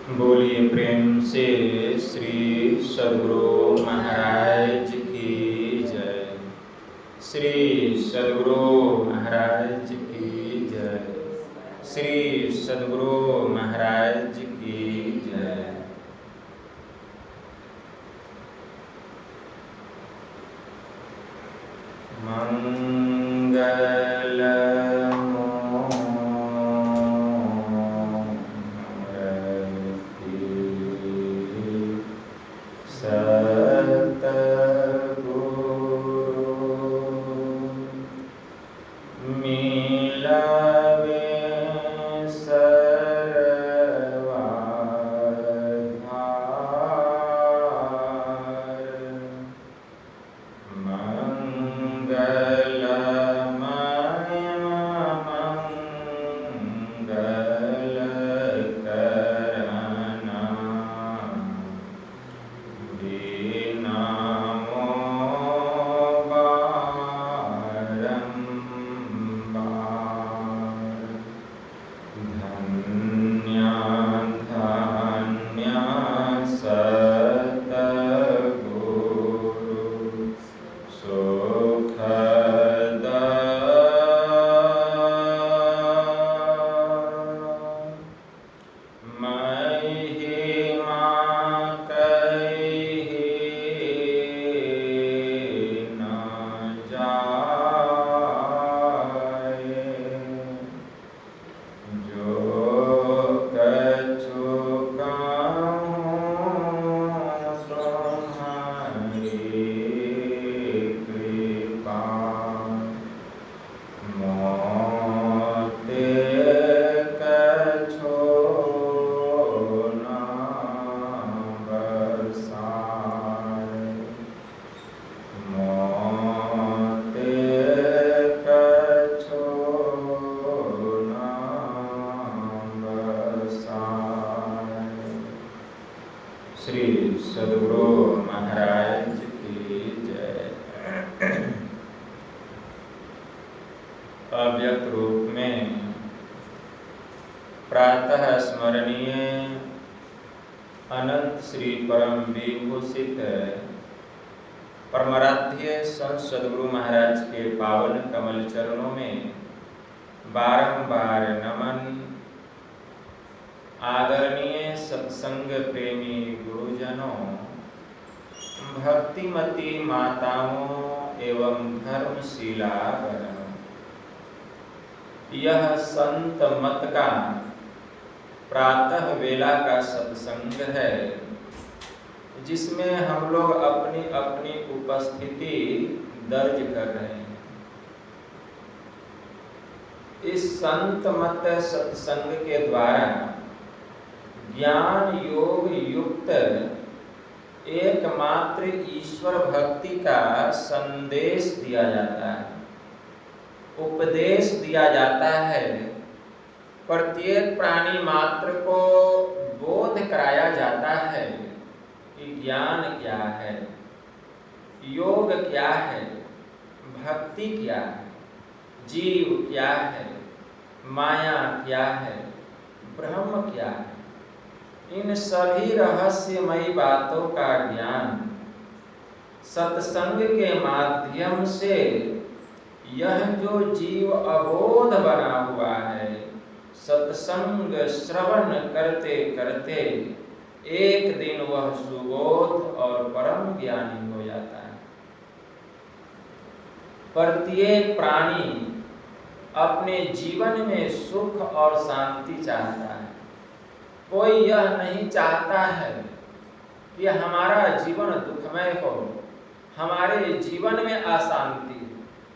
बोलिए प्रेम से श्री सद्गुरु महाराज की जय। श्री सद्गुरु महाराज की जय। श्री सद्गुरु महाराज की जय। श्री सद्गुरु महाराज की जय। अव्यक्त रूप में प्रातः स्मरणीय अनंत श्री परम विभूषित परमाराध्य संत सद्गुरु महाराज के पावन कमल चरणों में बारंबार नमन। आदरणीय सत्संग प्रेमी गुरुजनों, भक्तिमती माताओं एवं धर्मशिला बहनों, यह संत मत का प्रातः वेला का सत्संग है, जिसमें हम लोग अपनी अपनी उपस्थिति दर्ज कर रहे हैं। इस संत मत सत्संग के द्वारा ज्ञान योग युक्त एकमात्र ईश्वर भक्ति का संदेश दिया जाता है, उपदेश दिया जाता है। प्रत्येक प्राणी मात्र को बोध कराया जाता है कि ज्ञान क्या है, योग क्या है, भक्ति क्या है, जीव क्या है, माया क्या है, ब्रह्म क्या है। इन सभी रहस्यमयी बातों का ज्ञान सत्संग के माध्यम से यह जो जीव अबोध बना हुआ है, सत्संग श्रवण करते करते एक दिन वह सुबोध और परम ज्ञानी हो जाता है। प्रत्येक प्राणी अपने जीवन में सुख और शांति चाहता है। कोई यह नहीं चाहता है कि हमारा जीवन दुखमय हो, हमारे जीवन में अशांति।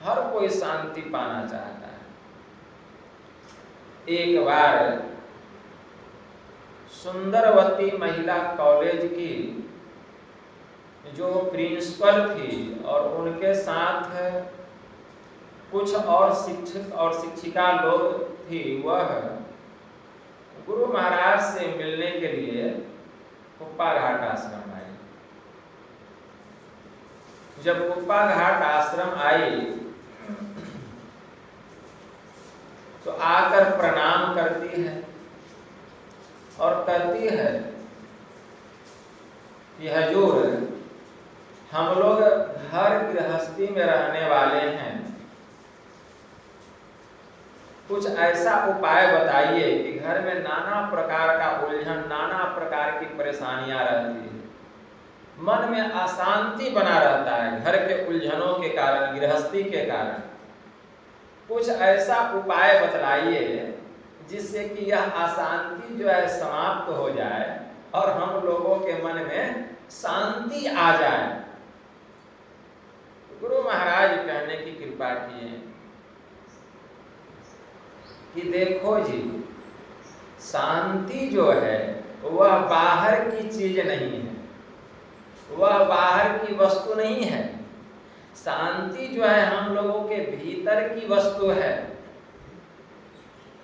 हर कोई शांति पाना चाहता है। एक बार सुंदरवती महिला कॉलेज की जो प्रिंसिपल थी और उनके साथ कुछ और शिक्षक और शिक्षिका लोग थी, वह गुरु महाराज से मिलने के लिए कुप्पा घाट आश्रम आई। जब कुप्पा घाट आश्रम आई तो आकर प्रणाम करती है। और कहती है कि हजूर, हम लोग घर गृहस्थी में रहने वाले हैं, कुछ ऐसा उपाय बताइए कि घर में नाना प्रकार का उलझन, नाना प्रकार की परेशानियां रहती है, मन में अशांति बना रहता है घर के उलझनों के कारण, गृहस्थी के कारण। कुछ ऐसा उपाय बतलाइए जिससे कि यह अशांति जो है समाप्त हो जाए और हम लोगों के मन में शांति आ जाए। गुरु महाराज कहने की कृपा किए कि देखो जी, शांति जो है वह बाहर की चीज नहीं है, वह बाहर की वस्तु नहीं है। शांति जो है हम लोगों के भीतर की वस्तु है।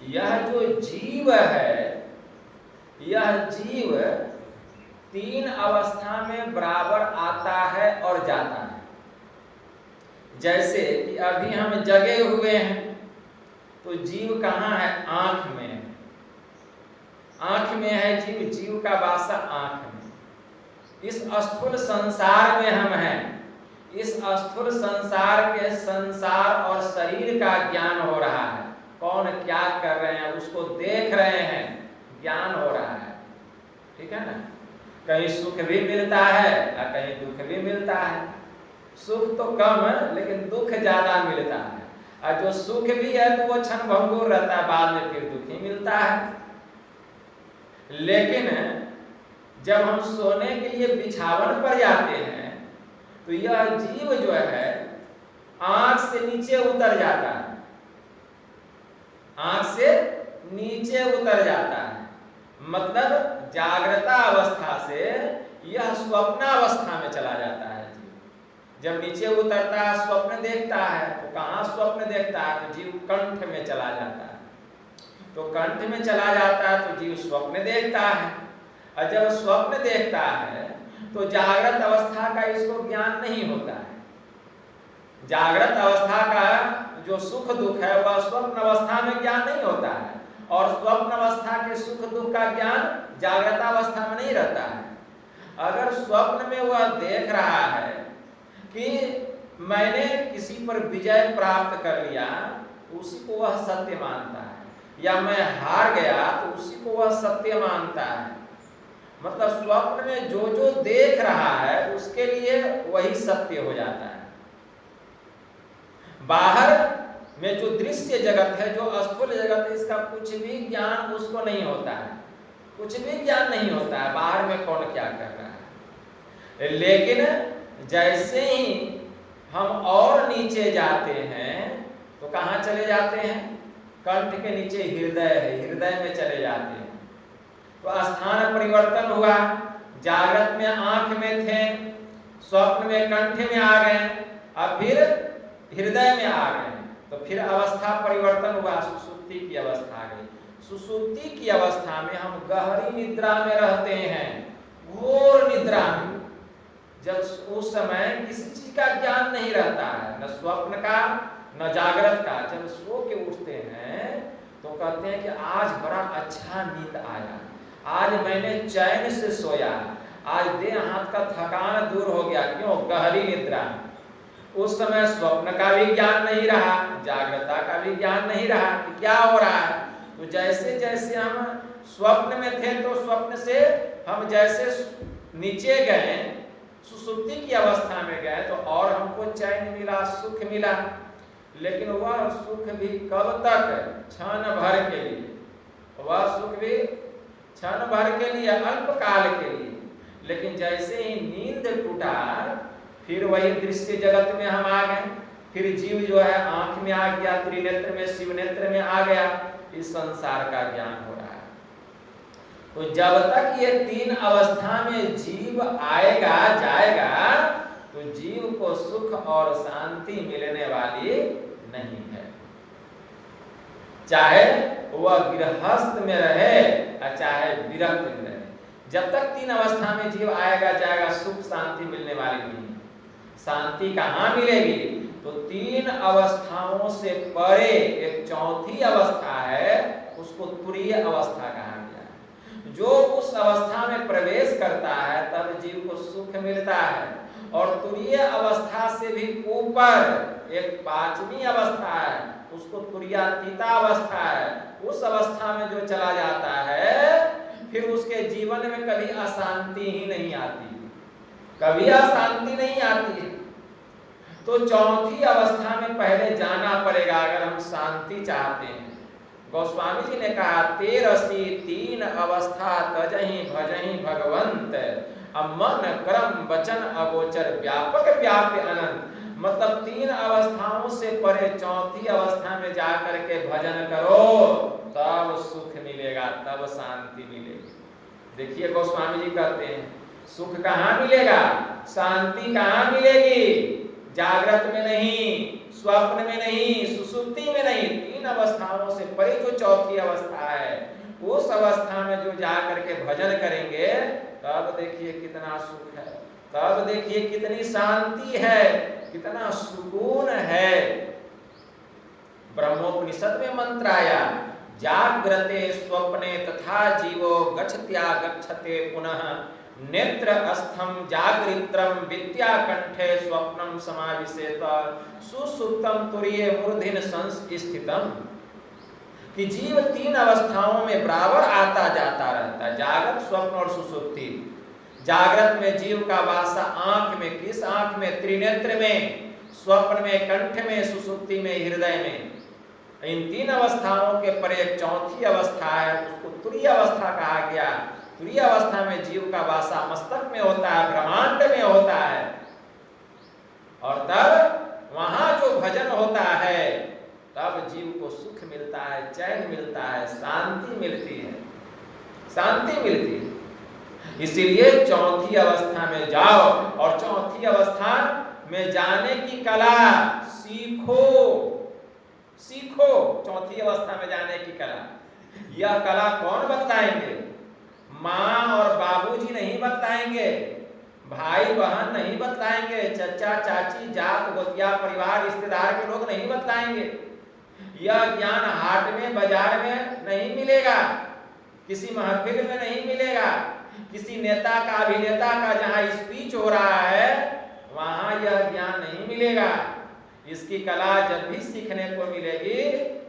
यह जो जीव है, यह जीव 3 अवस्था में बराबर आता है और जाता है। जैसे कि अभी हम जगे हुए हैं तो जीव कहाँ है? आंख में। आंख में है जीव, जीव का वासा आंख में। इस स्थूल संसार में हम हैं। इस स्थूल संसार के संसार और शरीर का ज्ञान हो रहा है। कौन क्या कर रहे हैं उसको देख रहे हैं, ज्ञान हो रहा है। ठीक है ना? कहीं सुख भी मिलता है और कहीं दुख भी मिलता है। सुख तो कम है लेकिन दुख ज्यादा मिलता है, और जो सुख भी है तो वो क्षण भंगुर रहता है, बाद में फिर दुख ही मिलता है। लेकिन जब हम सोने के लिए बिछावन पर जाते हैं तो यह जीव जो है आंख से नीचे उतर जाता है, आंख से नीचे उतर जाता है। मतलब जागृता अवस्था से यह स्वप्नावस्था में चला जाता है जीव। जब नीचे उतरता है, स्वप्न देखता है, तो कहाँ स्वप्न देखता है? तो जीव कंठ में चला जाता है। तो कंठ में चला जाता है तो जीव स्वप्न देखता है, और जब स्वप्न देखता है तो जागृत अवस्था का इसको ज्ञान नहीं होता है। जागृत अवस्था का जो सुख दुख है वह स्वप्न अवस्था में ज्ञान नहीं होता है, और स्वप्न अवस्था के सुख दुख का ज्ञान जागृत अवस्था में नहीं रहता है। अगर स्वप्न में वह देख रहा है कि मैंने किसी पर विजय प्राप्त कर लिया तो उसी को वह सत्य मानता है, या मैं हार गया तो उसी को वह सत्य मानता है। मतलब स्वप्न में जो जो देख रहा है उसके लिए वही सत्य हो जाता है। बाहर में जो दृश्य जगत है, जो स्थूल जगत है, इसका कुछ भी ज्ञान उसको नहीं होता है, कुछ भी ज्ञान नहीं होता है बाहर में कौन क्या कर रहा है। लेकिन जैसे ही हम और नीचे जाते हैं तो कहाँ चले जाते हैं? कंठ के नीचे हृदय है, हृदय में चले जाते हैं। तो स्थान परिवर्तन हुआ। जागृत में आंख में थे, स्वप्न में कंठ में आ गए, अब फिर हृदय में आ गए, तो फिर अवस्था परिवर्तन हुआ, सुसुप्ति की अवस्था आ गई। सुसुप्ति की अवस्था में हम गहरी निद्रा में रहते हैं, घोर निद्रा में। जब उस समय किसी चीज का ज्ञान नहीं रहता है, न स्वप्न का न जागृत का। जब सो के उठते हैं तो कहते हैं कि आज बड़ा अच्छा नींद आया, आज मैंने चैन से सोया, आज देह हाथ का थकान दूर हो गया। क्यों? गहरी निद्रा। उस समय स्वप्न का भी ज्ञान नहीं रहा, जागृता का भी ज्ञान नहीं रहा कि क्या हो रहा है। तो जैसे जैसे हम स्वप्न में थे तो स्वप्न से हम जैसे नीचे गए, सुसुप्ति की अवस्था में गए, तो और हमको चैन मिला, सुख मिला। लेकिन वह सुख भी कब तक? क्षण भर के लिए। वह सुख भी क्षण भर के लिए, अल्प काल के लिए। लेकिन जैसे ही नींद टूटा फिर वही दृश्य जगत में हम आ गए। फिर जीव जो है आंख में आ गया, त्रिनेत्र में, शिव नेत्र में आ गया। इस संसार का ज्ञान हो रहा है। तो जब तक ये 3 अवस्था में जीव आएगा जाएगा तो जीव को सुख और शांति मिलने वाली नहीं है। चाहे वह गृहस्थ में रहे और चाहे विरक्त में रहे, जब तक 3 अवस्था में जीव आएगा जाएगा सुख शांति मिलने वाली नहीं। शांति कहाँ मिलेगी? तो 3 अवस्थाओं से परे एक चौथी अवस्था है, उसको तुरीय अवस्था कहा गया है। जो अवस्था में प्रवेश करता है तब जीव को सुख मिलता है। और तुरीय अवस्था से भी ऊपर एक पांचवी अवस्था है, उसको तुरीयातीता अवस्था है। उस अवस्था में जो चला जाता है फिर उसके जीवन में कभी अशांति ही नहीं आती, कभी अशांति नहीं आती है। तो चौथी अवस्था में पहले जाना पड़ेगा अगर हम शांति चाहते हैं। गोस्वामी जी ने कहा 13 तीन अवस्था तजहि भजहि भगवंत, मन कर्म वचन अगोचर व्यापक व्याप्य अनंत। मतलब 3 अवस्थाओं से परे चौथी अवस्था में जाकर के भजन करो तब सुख मिलेगा, तब शांति मिलेगी। देखिए गोस्वामी जी कहते हैं सुख कहाँ मिलेगा, शांति कहाँ मिलेगी? जागृत में नहीं, स्वप्न में नहीं, सुसुप्ति में नहीं, 3 अवस्थाओं से परे जो चौथी अवस्था है उस अवस्था में जो जाकर के भजन करेंगे तब देखिए कितना सुख है, तब देखिए कितनी शांति है, कितना सुकून है। ब्रह्मोपनिषद में मंत्र आया जाग्रते स्वप्ने तथा जीवो गच्छत्या गच्छते पुनः नेत्र अस्थम जागृत्रम विद्या कंठे स्वप्नम समाविशेत सुसुप्तम तुरीय मूर्धिन संस्थितम। कि जीव 3 अवस्थाओं में बराबर आता जाता रहता है, जागृत स्वप्न और सुसुप्ति। जागृत में जीव का वासा आंख में, किस आंख में? त्रिनेत्र में। स्वप्न में कंठ में, सुसुप्ति में हृदय में। इन 3 अवस्थाओं के परे एक चौथी अवस्था है, उसको तुरीय अवस्था कहा गया। तुरीय अवस्था में जीव का वासा मस्तक में होता है, ब्रह्मांड में होता है। और तब वहां जो भजन होता है तब जीव को सुख मिलता है, चैन मिलता है, शांति मिलती है, शांति मिलती है। इसीलिए चौथी अवस्था में जाओ और चौथी अवस्था में जाने की कला सीखो, सीखो। चौथी अवस्था में जाने की कला, यह कला कौन बताएंगे? माँ और बाबूजी नहीं बताएंगे, भाई बहन नहीं बताएंगे, चचा चाची जात गोतिया परिवार रिश्तेदार के लोग नहीं बताएंगे। यह ज्ञान हाट में बाजार में नहीं मिलेगा, किसी महफिल में नहीं मिलेगा, किसी नेता का अभिनेता का जहाँ स्पीच हो रहा है वहां यह ज्ञान नहीं मिलेगा। इसकी कला जब भी सीखने को मिलेगी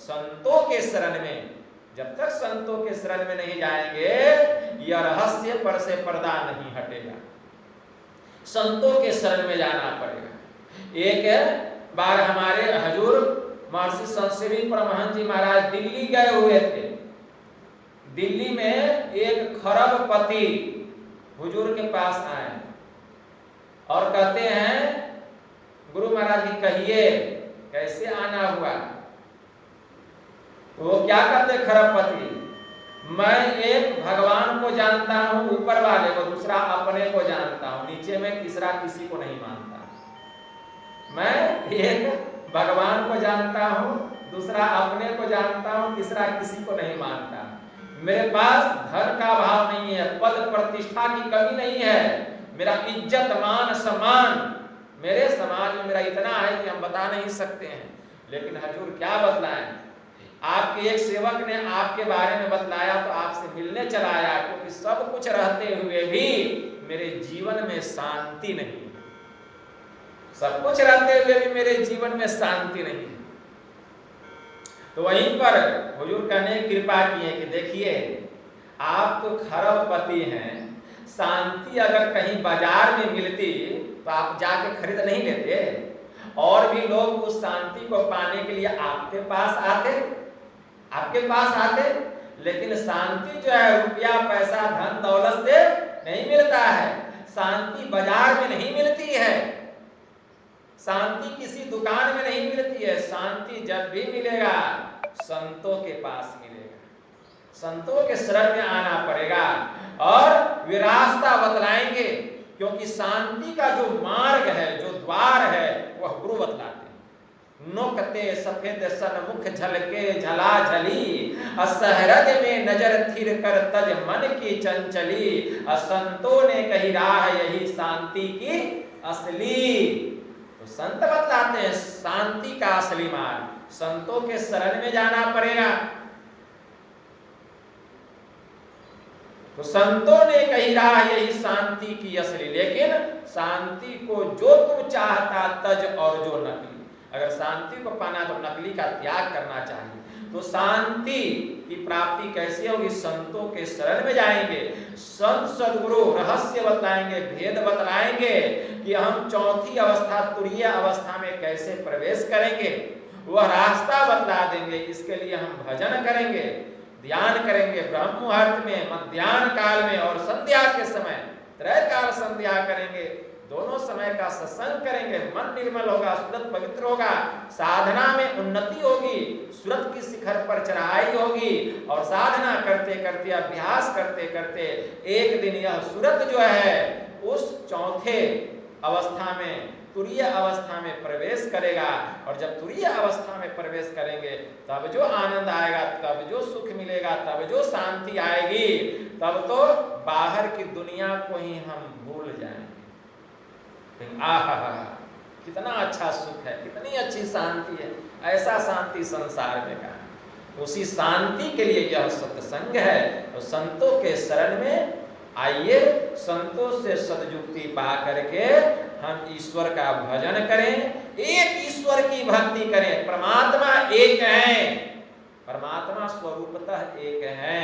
संतों के शरण में। जब तक संतों के शरण में नहीं जाएंगे यह रहस्य पर से पर्दा नहीं हटेगा। संतों के शरण में जाना पड़ेगा। एक बार हमारे हजूर महर्षि संतसेवी परमहंस जी महाराज दिल्ली गए हुए थे। दिल्ली में एक खरबपति हुजूर के पास आए और कहते हैं गुरु महाराज जी कहिए कैसे आना हुआ? तो वो क्या कहते खरबपति, मैं एक भगवान को जानता हूँ ऊपर वाले को, दूसरा अपने को जानता हूँ, नीचे में तीसरा किसी को नहीं मानता। मैं एक भगवान को जानता हूँ, दूसरा अपने को जानता हूँ, तीसरा किसी को नहीं मानता। मेरे पास धन का अभाव नहीं है, पद प्रतिष्ठा की कमी नहीं है, मेरा इज्जत मान सम्मान मेरे समाज में मेरा इतना है कि हम बता नहीं सकते हैं। लेकिन हजूर क्या बतलाएं? आपके एक सेवक ने आपके बारे में बतलाया तो आपसे मिलने चला आया, क्योंकि सब कुछ रहते हुए भी मेरे जीवन में शांति नहीं है। सब कुछ रहते हुए भी मेरे जीवन में शांति नहीं है। तो वहीं पर हुजूर कहने कृपा की है कि देखिए आप तो खरबपति हैं, शांति अगर कहीं बाजार में मिलती तो आप जाके खरीद नहीं लेते, और भी लोग उस शांति को पाने के लिए आपके पास आते। लेकिन शांति जो है रुपया पैसा धन दौलत से नहीं मिलता है, शांति बाजार में नहीं मिलती है, शांति किसी दुकान में नहीं मिलती है। शांति जब भी मिलेगा संतों के पास मिलेगा, संतों के शरण में आना पड़ेगा और वे रास्ता बतलाएंगे। क्योंकि शांति का जो मार्ग है, जो द्वार है, वह गुरु बतलाते हैं। नोकते सफेद सनमुख झलके झला झली, असहरद में नजर थिर कर तज मन की चंचली, असंतों ने कही राह यही शांति की असली। तो संत बतलाते हैं शांति का असली मार्ग, संतों के शरण में जाना पड़ेगा। तो संतों ने कही रहा यही शांति की असली, लेकिन शांति को जो तुम चाहता तज और जो नकली। अगर शांति को पाना तो नकली का त्याग करना चाहिए। तो शांति की प्राप्ति कैसे होगी? संतों के शरण में जाएंगे, संत सदगुरु रहस्य बताएंगे, भेद बतलाएंगे कि हम चौथी अवस्था तुरीय अवस्था में कैसे प्रवेश करेंगे, वह रास्ता बतला देंगे। इसके लिए हम भजन करेंगे, ध्यान करेंगे, ब्रह्म मुहूर्त में, मध्याह्न काल में और संध्या के समय, त्रैकाल संध्या करेंगे। दोनों समय का सत्संग करेंगे, मन निर्मल होगा, सुरत पवित्र होगा, साधना में उन्नति होगी, सुरत की शिखर पर चढ़ाई होगी। और साधना करते करते, अभ्यास करते करते एक दिन यह सुरत जो है उस चौथे अवस्था में, तुरीय अवस्था में प्रवेश करेगा। और जब तुरीय अवस्था में प्रवेश करेंगे तब जो आनंद आएगा, तब जो सुख मिलेगा, तब जो शांति आएगी, तब तो बाहर की दुनिया को ही हम भूल जाएंगे। आहा, कितना अच्छा सुख है, कितनी अच्छी शांति है, ऐसा शांति संसार में कहा। उसी शांति के लिए यह सत्संग है। तो संतों के शरण में आइए, संतों से सदयुक्ति पा करके हम ईश्वर का भजन करें, एक ईश्वर की भक्ति करें। परमात्मा एक है, परमात्मा स्वरूपतः एक है।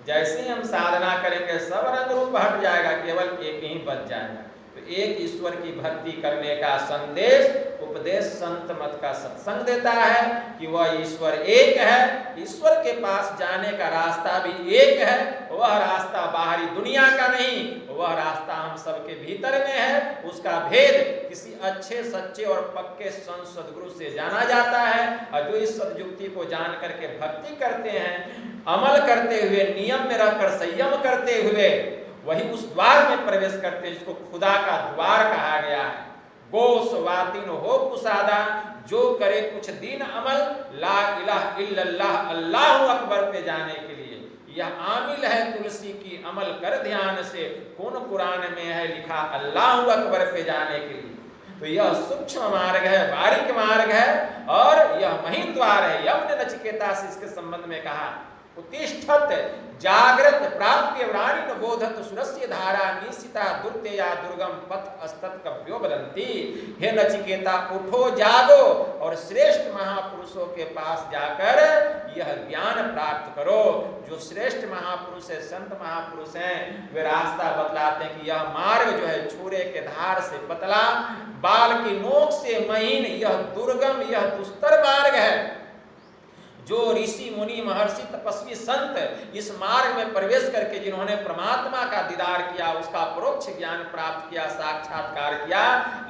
जैसे हम साधना करेंगे सब रंग रूप हट जाएगा, केवल एक ही बच जाएगा। तो एक ईश्वर की भक्ति करने का संदेश, उपदेश संत मत का सत्संग देता है कि वह ईश्वर एक है। ईश्वर के पास जाने का रास्ता भी एक है, वह रास्ता बाहरी दुनिया का नहीं, वह रास्ता हम सबके भीतर में है। उसका भेद किसी अच्छे सच्चे और पक्के संत सद्गुरु से जाना जाता है। और जो इस सद्युक्ति को जान करके भक्ति करते हैं, अमल करते हुए, नियम में रहकर संयम करते हुए, वही उस द्वार में प्रवेश करते हैं जिसको खुदा का द्वार कहा गया है। गोस वातिन हो कुसादा, जो करे कुछ दिन अमल, ला इलाहा इल्लल्लाह अल्लाहु अकबर पे जाने के लिए। यह आमिल है तुलसी की, अमल कर ध्यान से, कौन कुरान में है लिखा, अल्लाहु अकबर पे जाने के लिए। तो यह सूक्ष्म मार्ग है, बारीक मार्ग है, और यह महीन द्वार है। यम ने नचिकेता से इसके संबंध में कहा, उत्तिष्ठत जागृत प्राप्य व्राणि बोधत सुरस्य धारा निशिता दुर्तेया दुर्गम पथ अस्तत कव्यो बदंती। हे नचिकेता, उठो जागो और श्रेष्ठ महापुरुषों के पास जाकर यह ज्ञान प्राप्त करो। जो श्रेष्ठ महापुरुष है, संत महापुरुष हैं, वे रास्ता बतलाते हैं कि यह मार्ग जो है छुरे के धार से पतला, बाल की नोक से महीन, यह दुर्गम, यह दुस्तर मार्ग है। जो ऋषि मुनि महर्षि तपस्वी संत इस मार्ग में प्रवेश करके जिन्होंने परमात्मा का दीदार किया, उसका परोक्ष ज्ञान प्राप्त किया, साक्षात्कार किया,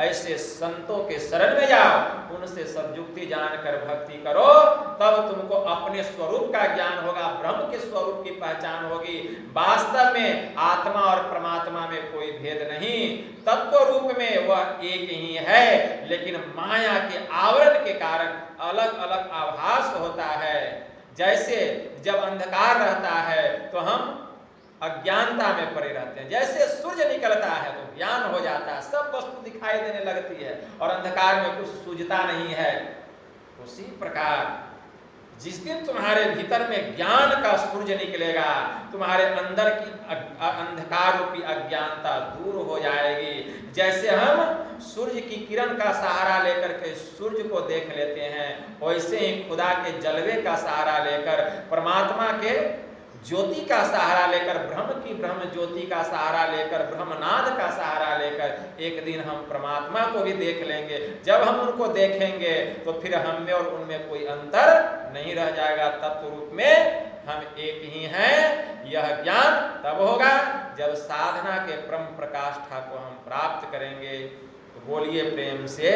ऐसे संतों के शरण में जाओ, उनसे सद्युक्ति जानकर भक्ति करो, तब तुमको अपने स्वरूप का ज्ञान होगा, ब्रह्म के स्वरूप की पहचान होगी। वास्तव में आत्मा और परमात्मा में कोई भेद नहीं, तत्व रूप में वह एक ही है, लेकिन माया के आवरण के कारण अलग अलग आभास होता है। जैसे जब अंधकार रहता है तो हम अज्ञानता में पड़े रहते हैं, जैसे सूर्य निकलता है तो ज्ञान हो जाता है, सब वस्तु दिखाई देने लगती है और अंधकार में कुछ सूझता नहीं है। उसी प्रकार जिस दिन तुम्हारे भीतर में ज्ञान का सूर्य निकलेगा, तुम्हारे अंदर की अंधकार रूपी अज्ञानता दूर हो जाएगी। जैसे हम सूर्य की किरण का सहारा लेकर के सूर्य को देख लेते हैं, वैसे ही खुदा के जलवे का सहारा लेकर, परमात्मा के ज्योति का सहारा लेकर, ब्रह्म की ब्रह्म ज्योति का सहारा लेकर, ब्रह्मनाद का सहारा लेकर एक दिन हम परमात्मा को भी देख लेंगे। जब हम उनको देखेंगे तो फिर हम में और उनमें कोई अंतर नहीं रह जाएगा, तत्व रूप में हम एक ही हैं। यह ज्ञान तब होगा जब साधना के परम प्रकाष्ठा को हम प्राप्त करेंगे। तो बोलिए प्रेम से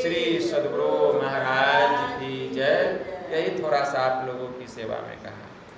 श्री सद्गुरु महाराज की जय। यही थोड़ा सा आप लोगों की सेवा में कहा।